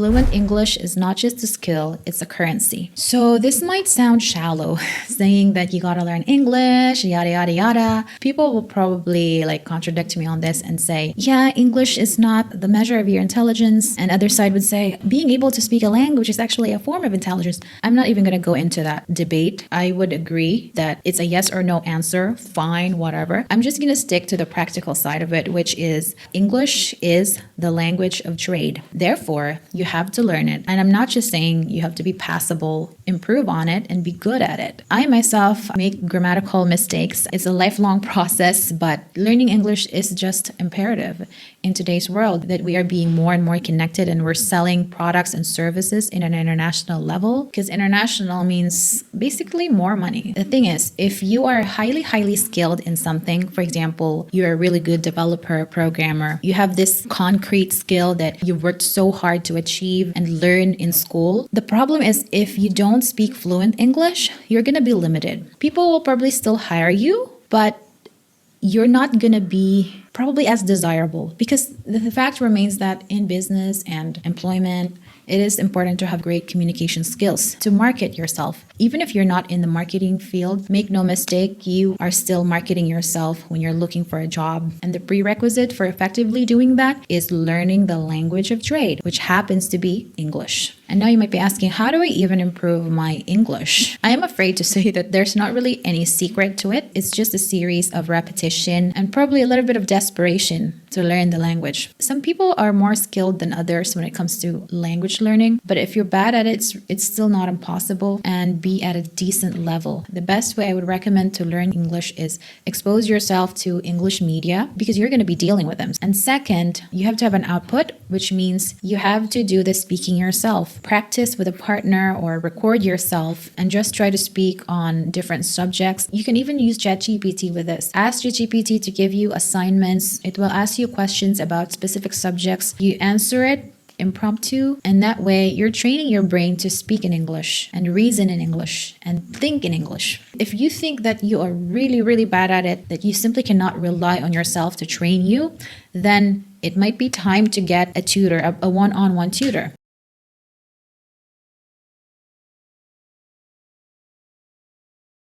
Fluent English is not just a skill, it's a currency. So this might sound shallow, saying that you gotta learn English, yada, yada, yada. People will probably contradict me on this and say, yeah, English is not the measure of your intelligence. And other side would say, being able to speak a language is actually a form of intelligence. I'm not even gonna go into that debate. I would agree that it's a yes or no answer, fine, whatever. I'm just gonna stick to the practical side of it, which is English is the language of trade. Therefore, you have to learn it. And I'm not just saying you have to be passable, improve on it, and be good at it. I myself make grammatical mistakes. It's a lifelong process, but learning English is just imperative in today's world that we are being more and more connected and we're selling products and services in an international level, because international means basically more money. The thing is, if you are highly skilled in something, for example, you're a really good developer, programmer, you have this concrete skill that you've worked so hard to achieve and learn in school. The problem is if you don't speak fluent English, you're going to be limited. People will probably still hire you, but you're not going to be probably as desirable, because the fact remains that in business and employment, it is important to have great communication skills to market yourself. Even if you're not in the marketing field, make no mistake, you are still marketing yourself when you're looking for a job. And the prerequisite for effectively doing that is learning the language of trade, which happens to be English. And now you might be asking, how do I even improve my English? I am afraid to say that there's not really any secret to it. It's just a series of repetition and probably a little bit of desperation to learn the language. Some people are more skilled than others when it comes to language learning, but if you're bad at it, it's still not impossible, and be at a decent level. The best way I would recommend to learn English is expose yourself to English media, because you're going to be dealing with them. And second, you have to have an output, which means you have to do the speaking yourself. Practice with a partner or record yourself and just try to speak on different subjects. You can even use ChatGPT with this. Ask ChatGPT to give you assignments. It will ask you questions about specific subjects. You answer it impromptu, and that way you're training your brain to speak in English and reason in English and think in English. If you think that you are really bad at it, that you simply cannot rely on yourself to train you, then it might be time to get a tutor, a one-on-one tutor.